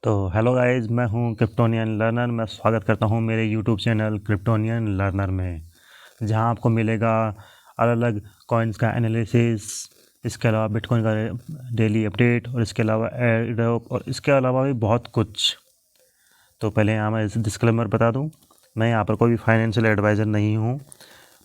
तो hello guys, मैं हूं क्रिप्टोनियन लर्नर। मैं स्वागत करता हूं मेरे यूट्यूब चैनल क्रिप्टोनियन लर्नर में, जहां आपको मिलेगा अलग अलग कॉइन्स का एनालिसिस, इसके अलावा बिटकॉइन का डेली अपडेट और इसके अलावा एयरड्रॉप और इसके अलावा भी बहुत कुछ। तो पहले यहाँ मैं डिस्क्लेमर बता दूं, मैं यहाँ पर कोई भी फाइनेंशियल एडवाइज़र नहीं हूँ।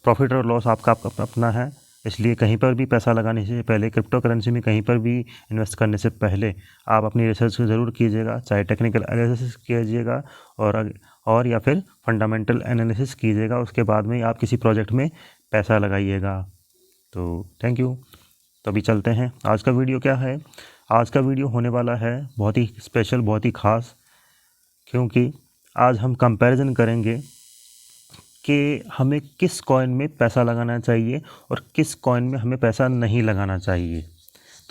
प्रॉफिट और लॉस आपका अपना है, इसलिए कहीं पर भी पैसा लगाने से पहले, क्रिप्टो करेंसी में कहीं पर भी इन्वेस्ट करने से पहले आप अपनी रिसर्च ज़रूर कीजिएगा। चाहे टेक्निकल एनालिसिस कीजिएगा और या फिर फंडामेंटल एनालिसिस कीजिएगा, उसके बाद में आप किसी प्रोजेक्ट में पैसा लगाइएगा। तो थैंक यू। तो अभी चलते हैं। आज का वीडियो क्या है? आज का वीडियो होने वाला है बहुत ही स्पेशल, बहुत ही ख़ास, क्योंकि आज हम कंपैरिजन करेंगे कि हमें किस कॉइन में पैसा लगाना चाहिए और किस कॉइन में हमें पैसा नहीं लगाना चाहिए।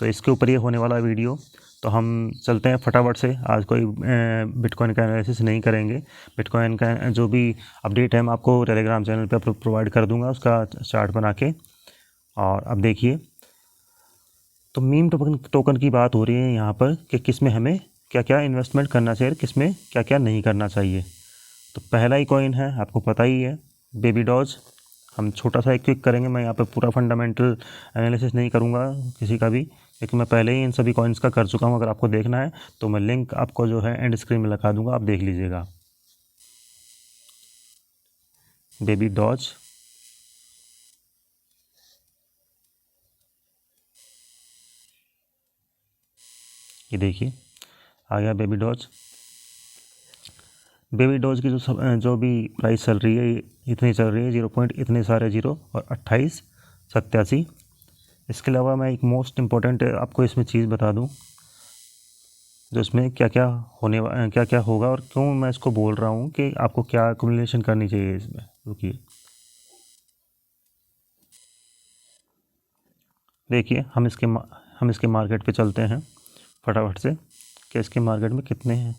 तो इसके ऊपर ये होने वाला वीडियो। तो हम चलते हैं फटाफट से। आज कोई बिटकॉइन का एनालिसिस नहीं करेंगे। बिटकॉइन का जो भी अपडेट है मैं आपको टेलीग्राम चैनल पे प्रोवाइड कर दूंगा, उसका चार्ट बना के। और अब देखिए, तो मीम टोकन की बात हो रही है यहाँ पर कि किस में हमें क्या क्या इन्वेस्टमेंट करना चाहिए, किस में क्या क्या नहीं करना चाहिए। तो पहला ही कॉइन है, आपको पता ही है, बेबी डॉज। हम छोटा सा एक क्लिक करेंगे। मैं यहाँ पे पूरा फंडामेंटल एनालिसिस नहीं करूँगा किसी का भी, लेकिन मैं पहले ही इन सभी कॉइन्स का कर चुका हूँ। अगर आपको देखना है तो मैं लिंक आपको जो है एंड स्क्रीन में लगा दूँगा, आप देख लीजिएगा। बेबी डॉज, ये देखिए आ गया बेबी डॉज। बेबी डॉज की जो भी प्राइस चल रही है, इतनी चल रही है, 0 इतने सारे 0 और 2887। इसके अलावा मैं एक मोस्ट इम्पॉर्टेंट आपको इसमें चीज़ बता दूं, जो इसमें क्या क्या होगा और क्यों मैं इसको बोल रहा हूं कि आपको क्या एक्युमुलेशन करनी चाहिए इसमें। रुकिए, देखिए हम इसके मार्केट पे चलते हैं फटाफट से कि इसके मार्केट में कितने हैं।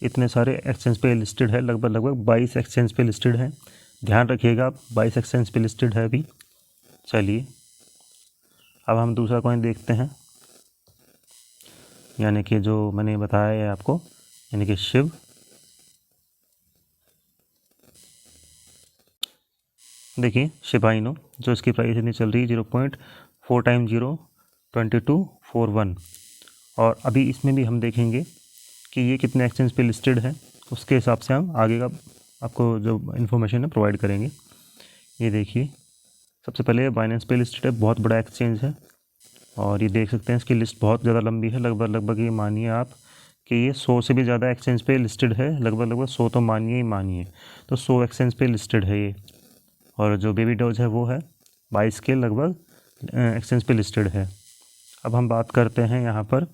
इतने सारे एक्सचेंज पे लिस्टेड है, लगभग 22 एक्सचेंज पे लिस्टेड है। ध्यान रखिएगा, 22 एक्सचेंज पे लिस्टेड है अभी। चलिए अब हम दूसरा कॉइन देखते हैं, यानी कि जो मैंने बताया है आपको, यानी कि शिव। देखिए शिबा इनू, जो इसकी प्राइस इतनी चल रही है 0.4 टाइम 0 2241। और अभी इसमें भी हम देखेंगे कि ये कितने एक्सचेंज पे लिस्टेड है, उसके हिसाब से हम आगे का आपको जो इन्फॉर्मेशन है प्रोवाइड करेंगे। ये देखिए, सबसे पहले बाइनेंस पे लिस्टेड है, बहुत बड़ा एक्सचेंज है। और ये देख सकते हैं इसकी लिस्ट बहुत ज़्यादा लंबी है, लगभग ये मानिए आप कि ये 100 से भी ज़्यादा एक्सचेंज पे लिस्टेड है। लगभग 100 तो मानिए। तो 100 एक्सचेंज पे लिस्टेड है ये। और जो बेबी डॉज है वो है 22 के लगभग एक्सचेंज पे लिस्टेड है। अब हम बात करते हैं यहाँ पर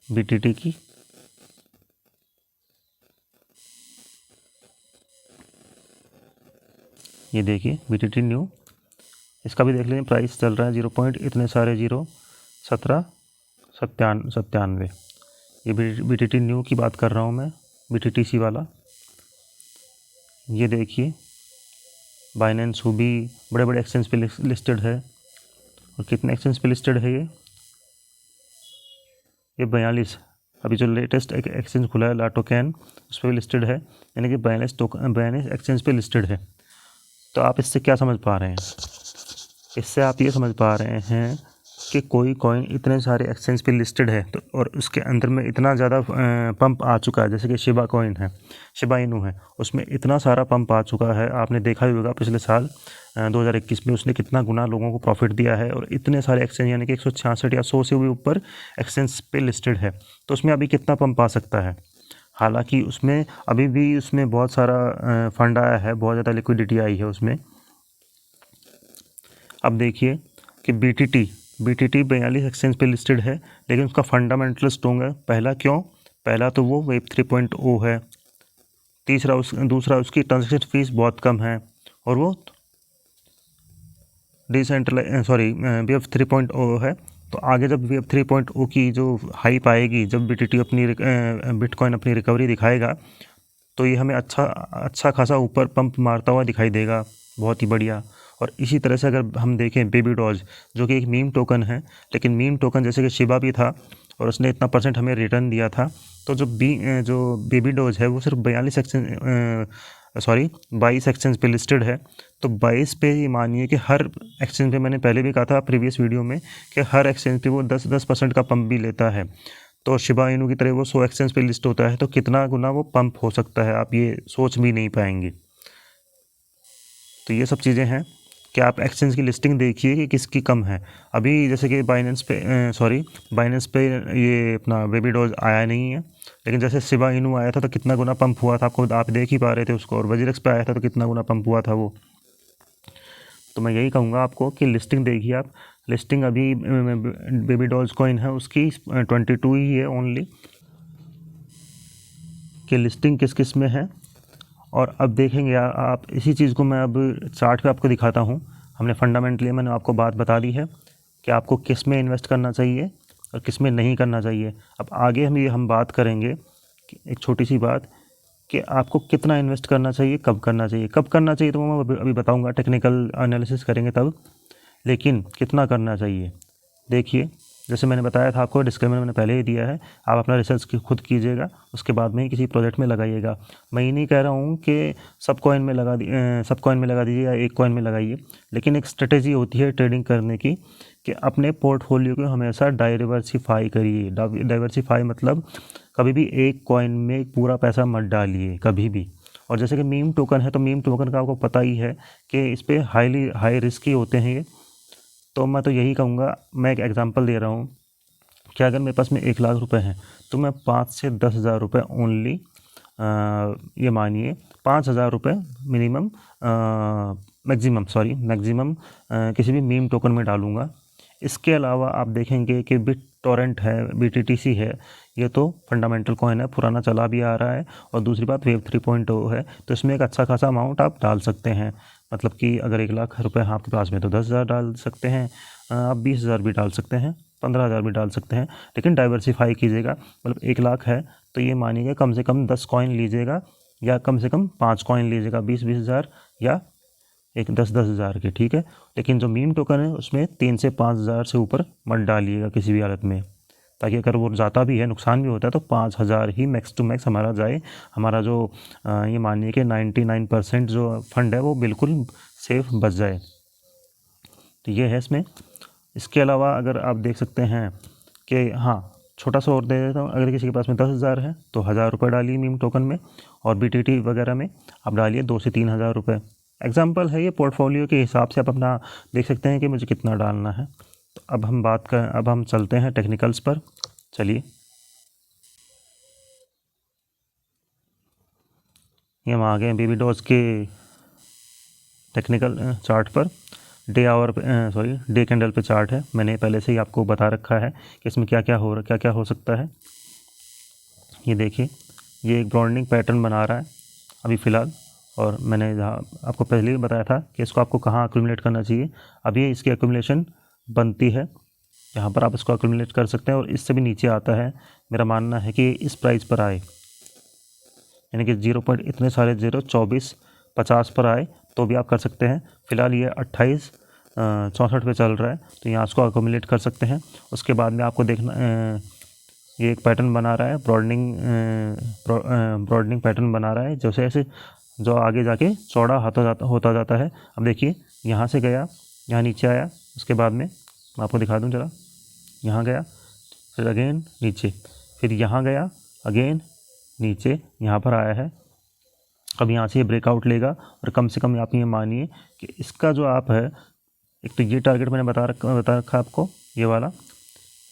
BTT की। ये देखिए BTT न्यू, इसका भी देख लीजिए, प्राइस चल रहा है 0 इतने सारे 0 1797। ये BTT न्यू की बात कर रहा हूँ मैं, BTTC वाला। ये देखिए बाइनेंस हुबी बड़े बड़े एक्सचेंज पे लिस्टेड है। और कितने एक्सचेंज पे लिस्टेड है ये 42। अभी जो लेटेस्ट एक एक्सचेंज खुला है लाटोकैन, उस पर भी लिस्टेड है, यानी कि 42 एक्सचेंज पे लिस्टेड है। तो आप इससे क्या समझ पा रहे हैं? इससे आप ये समझ पा रहे हैं कि कोई कॉइन इतने सारे एक्सचेंज पे लिस्टेड है तो और उसके अंदर में इतना ज़्यादा पंप आ चुका है, जैसे कि शिबा कॉइन है, शिबा इनू है, उसमें इतना सारा पंप आ चुका है। आपने देखा ही होगा पिछले साल 2021 में उसने कितना गुना लोगों को प्रॉफिट दिया है। और इतने सारे एक्सचेंज, यानी कि 166 या 100 से भी ऊपर एक्सचेंज पे लिस्टेड है, तो उसमें अभी कितना पंप आ सकता है। हालांकि उसमें अभी भी उसमें बहुत सारा फंड आया है, बहुत ज़्यादा लिक्विडिटी आई है उसमें। अब देखिए कि BTT 42 एक्सचेंज पे लिस्टेड है, लेकिन उसका फंडामेंटल स्ट्रॉन्ग है। पहला तो वो वेब 3.0 है। दूसरा उसकी ट्रांजैक्शन फीस बहुत कम है, और वो वेब 3.0 है। तो आगे जब वेब 3.0 की जो हाइप आएगी, जब बिटकॉइन अपनी रिकवरी दिखाएगा, तो ये हमें अच्छा खासा ऊपर पंप मारता हुआ दिखाई देगा, बहुत ही बढ़िया। और इसी तरह से अगर हम देखें बेबी डॉज, जो कि एक मीम टोकन है, लेकिन मीम टोकन जैसे कि शिबा भी था, और उसने इतना % हमें रिटर्न दिया था। तो जो बेबी डोज है वो सिर्फ 22 एक्सचेंज पे लिस्टेड है। तो 22 पे ये मानिए कि हर एक्सचेंज पे, मैंने पहले भी कहा था प्रीवियस वीडियो में कि हर एक्सचेंज पे वो 10% का पंप भी लेता है। तो शिबा इनू की तरह वो 100 एक्सचेंज पे लिस्ट होता है, तो कितना गुना वो पंप हो सकता है, आप ये सोच भी नहीं पाएंगे। तो ये सब चीज़ें हैं कि आप एक्सचेंज की लिस्टिंग देखिए कि किसकी कम है। अभी जैसे कि बाइनेंस पे ये अपना बेबी डोज आया नहीं है, लेकिन जैसे शिबा इनू आया था तो कितना गुना पंप हुआ था, आपको आप देख ही पा रहे थे उसको। और वजीरेक्स पे आया था तो कितना गुना पंप हुआ था वो। तो मैं यही कहूँगा आपको कि लिस्टिंग देखिए आप। लिस्टिंग अभी बेबी डॉल्स कॉइन है उसकी 22 ही है ओनली, कि लिस्टिंग किस किस में है। और अब देखेंगे आप इसी चीज़ को मैं अब चार्ट पे आपको दिखाता हूँ। हमने फंडामेंटली मैंने आपको बात बता दी है कि आपको किस में इन्वेस्ट करना चाहिए और किस में नहीं करना चाहिए। अब आगे हम बात करेंगे कि एक छोटी सी बात कि आपको कितना इन्वेस्ट करना चाहिए, कब करना चाहिए। कब करना चाहिए तो मैं अभी बताऊंगा, टेक्निकल एनालिसिस करेंगे तब। लेकिन कितना करना चाहिए, देखिए जैसे मैंने बताया था आपको, डिस्क्लेमर मैंने पहले ही दिया है, आप अपना रिसर्च खुद कीजिएगा, उसके बाद में ही किसी प्रोजेक्ट में लगाइएगा। मैं ये नहीं कह रहा हूँ कि सब कॉइन में लगा दीजिए या एक कॉइन में लगाइए, लेकिन एक स्ट्रेटेजी होती है ट्रेडिंग करने की कि अपने पोर्टफोलियो को हमेशा डाइवर्सिफाई करिए। डाइवर्सिफाई मतलब कभी भी एक कॉइन में पूरा पैसा मत डालिए कभी भी। और जैसे कि मीम टोकन है, तो मीम टोकन का आपको पता ही है कि इस पर हाई रिस्क ही होते हैं ये। तो मैं तो यही कहूँगा, मैं एक एग्जांपल दे रहा हूँ कि अगर मेरे पास में 1 लाख रुपए हैं तो मैं 5 से 10 हज़ार रुपये ओनली, ये मानिए 5 हज़ार रुपये मिनिमम, मैक्सिमम किसी भी मीम टोकन में डालूँगा। इसके अलावा आप देखेंगे कि बिट टोरेंट है, BTTC है, ये तो फंडामेंटल कॉइन है, पुराना चला भी आ रहा है। और दूसरी बात वेब 3.0 है, तो इसमें एक अच्छा खासा अमाउंट आप डाल सकते हैं। मतलब कि अगर 1 लाख रुपये आपके पास में तो 10 हज़ार डाल सकते हैं, आप 20 हज़ार भी डाल सकते हैं, 15 हज़ार भी डाल सकते हैं, लेकिन डाइवर्सिफाई कीजिएगा। मतलब 1 लाख है तो ये मानिएगा कम से कम 10 कॉइन लीजिएगा, या कम से कम 5 कॉइन लीजिएगा, 20-20 हज़ार या एक 10-10 हज़ार के, ठीक है। लेकिन जो मीम टोकन है उसमें 3 से 5 हज़ार से ऊपर मत डालिएगा किसी भी हालत में, ताकि अगर वो जाता भी है, नुकसान भी होता है, तो 5 हज़ार ही मैक्स टू मैक्स हमारा जाए। हमारा जो ये मानिए कि 99% जो फंड है वो बिल्कुल सेफ बच जाए। तो ये है इसमें। इसके अलावा अगर आप देख सकते हैं कि हाँ, छोटा सा और दे देता हूँ, अगर किसी के पास में 10 हज़ार है तो 1,000 रुपये डालिए मीम टोकन में, और BTT वगैरह में आप डालिए 2 से 3 हज़ार रुपये। एग्जाम्पल है ये, पोर्टफोलियो के हिसाब से आप अपना देख सकते हैं कि मुझे कितना डालना है। तो अब हम चलते हैं टेक्निकल्स पर। चलिए, ये हम आ गए बेबी डॉज के टेक्निकल चार्ट पर। डे कैंडल पे चार्ट है, मैंने पहले से ही आपको बता रखा है कि इसमें क्या क्या हो सकता है। ये देखिए, ये एक ब्रॉडनिंग पैटर्न बना रहा है अभी फ़िलहाल, और मैंने जहाँ आपको पहले ही बताया था कि इसको आपको कहाँ एक्यूमुलेट करना चाहिए। अभी इसकी एक्यूमुलेशन बनती है, यहाँ पर आप इसको एक्यूमुलेट कर सकते हैं, और इससे भी नीचे आता है। मेरा मानना है कि इस प्राइस पर आए, यानी कि 0.2450 पर आए तो भी आप कर सकते हैं। फ़िलहाल ये 2864 पे चल रहा है, तो यहाँ इसको एक्यूमुलेट कर सकते हैं। उसके बाद में आपको देखना, ये एक पैटर्न बना रहा है, ब्रॉडनिंग पैटर्न बना रहा है, जैसे ऐसे जो आगे जाके चौड़ा होता जाता है। अब देखिए, यहाँ से गया, यहाँ नीचे आया, उसके बाद में मैं आपको दिखा दूँ ज़रा, यहाँ गया, फिर अगेन नीचे, फिर यहाँ गया, अगेन नीचे, यहाँ पर आया है। अब यहाँ से ये ब्रेकआउट लेगा, और कम से कम आप ये मानिए कि इसका जो आप है, एक तो ये टारगेट मैंने बता रखा आपको, ये वाला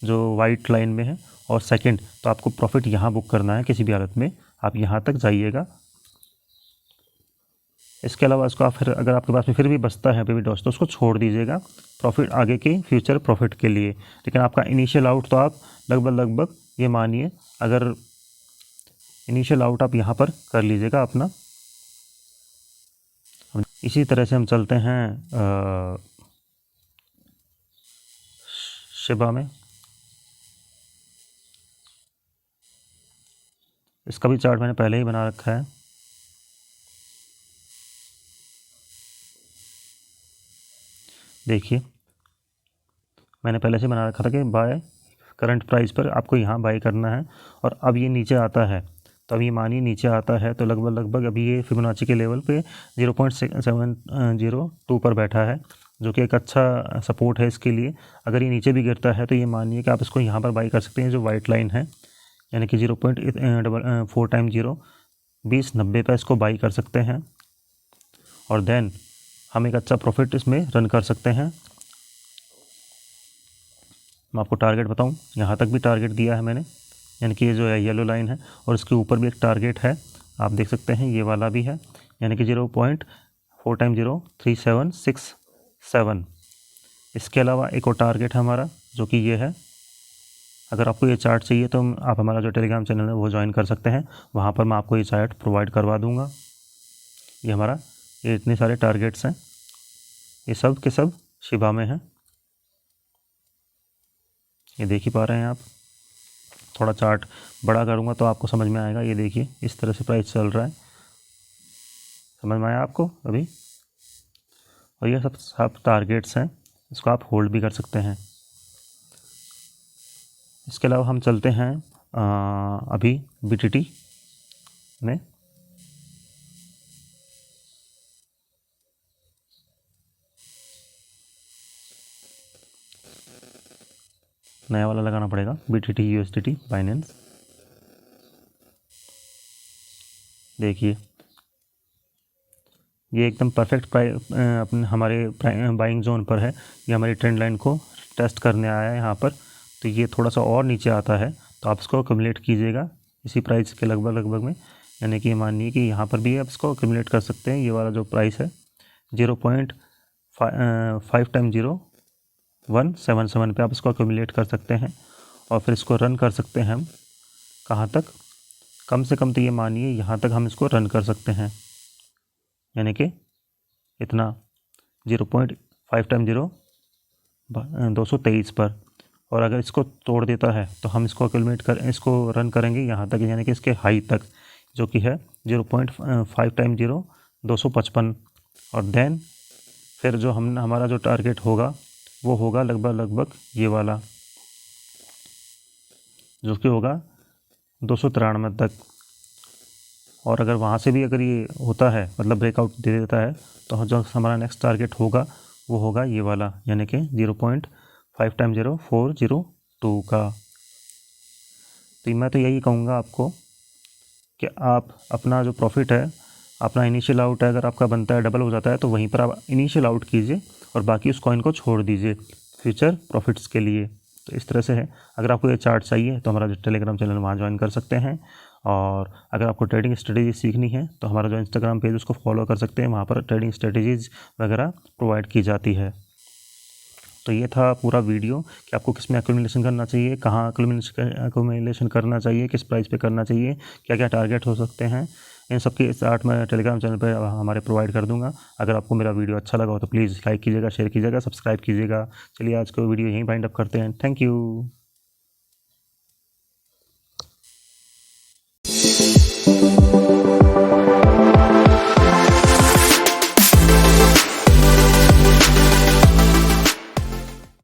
जो वाइट लाइन में है। और सेकंड तो आपको प्रॉफिट यहाँ बुक करना है, किसी भी हालत में आप यहाँ तक जाइएगा। इसके अलावा इसको आप फिर, अगर आपके पास में फिर भी बचता है बेबी डॉज, तो उसको छोड़ दीजिएगा प्रॉफिट आगे के फ्यूचर प्रॉफिट के लिए। लेकिन आपका इनिशियल आउट तो आप लगभग ये मानिए, अगर इनिशियल आउट आप यहाँ पर कर लीजिएगा अपना। इसी तरह से हम चलते हैं शिबा में। इसका भी चार्ट मैंने पहले ही बना रखा है। देखिए, मैंने पहले से बना रखा था कि बाय करंट प्राइस पर आपको यहाँ बाई करना है। और अब ये नीचे आता है, तो अब ये मानिए नीचे आता है तो लगभग अभी ये फिबोनाची के लेवल पे 0.702 पर बैठा है, जो कि एक अच्छा सपोर्ट है इसके लिए। अगर ये नीचे भी गिरता है तो ये मानिए कि आप इसको यहाँ पर बाई कर सकते हैं, जो वाइट लाइन है, यानी कि 0.4 टाइम 0 2090 पर इसको बाई कर सकते हैं। और देन हम एक अच्छा प्रॉफिट इसमें रन कर सकते हैं। मैं आपको टारगेट बताऊं, यहाँ तक भी टारगेट दिया है मैंने, यानी कि ये जो है येलो लाइन है, और इसके ऊपर भी एक टारगेट है, आप देख सकते हैं ये वाला भी है, यानी कि 0.4 टाइम 0 3767। इसके अलावा एक और टारगेट है हमारा, जो कि ये है। अगर आपको ये चार्ट चाहिए तो आप हमारा जो टेलीग्राम चैनल है वो ज्वाइन कर सकते हैं, वहाँ पर मैं आपको ये चार्ट प्रोवाइड करवा दूँगा। ये हमारा ये इतने सारे टारगेट्स हैं, ये सब के सब शिबा में हैं, ये देख ही पा रहे हैं आप। थोड़ा चार्ट बड़ा करूँगा तो आपको समझ में आएगा। ये देखिए इस तरह से प्राइस चल रहा है, समझ में आया आपको अभी। और ये सब टारगेट्स हैं, इसको आप होल्ड भी कर सकते हैं। इसके अलावा हम चलते हैं अभी BTT में। नया वाला लगाना पड़ेगा, BTT USDT बाइनेंस। देखिए ये एकदम परफेक्ट अपने हमारे बाइंग जोन पर है। ये हमारी ट्रेंड लाइन को टेस्ट करने आया है यहाँ पर। तो ये थोड़ा सा और नीचे आता है तो आप इसको अक्यूमुलेट कीजिएगा इसी प्राइस के लगभग में, यानी कि मानिए कि यहाँ पर भी आप इसको अक्यूमुलेट कर सकते हैं। ये वाला जो प्राइस है 0.5 टाइम 0177 पे आप इसको अक्यूमुलेट कर सकते हैं, और फिर इसको रन कर सकते हैं हम कहाँ तक, कम से कम तो ये मानिए यहाँ तक हम इसको रन कर सकते हैं, यानी कि इतना 0.5 टाइम 223 पर। और अगर इसको तोड़ देता है तो हम इसको इसको रन करेंगे यहाँ तक, यानी कि इसके हाई तक, जो कि है 0.5 टाइम 255। और देन फिर जो हमारा जो टारगेट होगा वो होगा लगभग ये वाला, जो कि होगा 293 तक। और अगर वहाँ से भी अगर ये होता है, मतलब ब्रेकआउट दे देता है, तो जो हमारा नेक्स्ट टारगेट होगा वो होगा ये वाला, यानी कि 0.5 टाइम 0402 का। तो मैं तो यही कहूँगा आपको कि आप अपना जो प्रॉफिट है, अपना इनिशियल आउट है, अगर आपका बनता है डबल हो जाता है तो वहीं पर आप इनिशियल आउट कीजिए और बाकी उस कॉइन को छोड़ दीजिए फ्यूचर प्रॉफिट्स के लिए। तो इस तरह से है। अगर आपको ये चार्ट चाहिए तो हमारा जो टेलीग्राम चैनल वहाँ ज्वाइन कर सकते हैं, और अगर आपको ट्रेडिंग स्ट्रेटेजी सीखनी है तो हमारा जो इंस्टाग्राम पेज उसको फॉलो कर सकते हैं, वहाँ पर ट्रेडिंग स्ट्रेटेजीज़ वगैरह प्रोवाइड की जाती है। तो ये था पूरा वीडियो कि आपको किस में एक्यूमुलेशन करना चाहिए, कहाँ एक्यूमुलेशन करना चाहिए, किस प्राइस पे करना चाहिए, क्या क्या टारगेट हो सकते हैं, इन सब के चार्ट मैं टेलीग्राम चैनल पे हमारे प्रोवाइड कर दूंगा। अगर आपको मेरा वीडियो अच्छा लगा हो तो प्लीज़ लाइक कीजिएगा, शेयर कीजिएगा, सब्सक्राइब कीजिएगा। चलिए आज को वीडियो यहीं वाइंड अप करते हैं। Thank you.